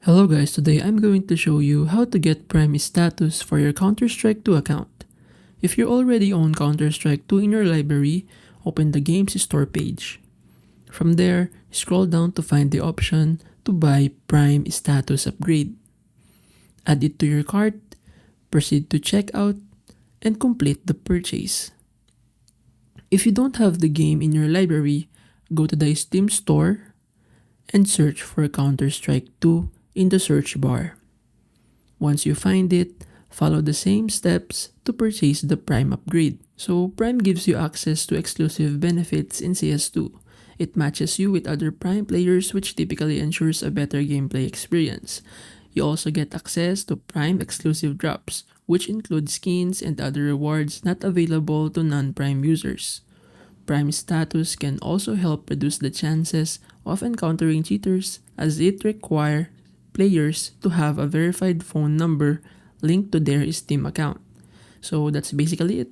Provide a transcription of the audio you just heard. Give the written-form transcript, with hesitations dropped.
Hello guys, today I'm going to show you how to get Prime status for your Counter-Strike 2 account. If you already own Counter-Strike 2 in your library, open the game's store page. From there, scroll down to find the option to buy Prime status upgrade. Add it to your cart, proceed to checkout, and complete the purchase. If you don't have the game in your library, go to the Steam store and search for Counter-Strike 2 in the search bar. Once you find it, follow the same steps to purchase the Prime upgrade. So Prime gives you access to exclusive benefits in CS2. It matches you with other Prime players, which typically ensures a better gameplay experience. You also get access to Prime exclusive drops, which include skins and other rewards not available to non-Prime users. Prime status can also help reduce the chances of encountering cheaters, as it requires players to have a verified phone number linked to their Steam account. So that's basically it.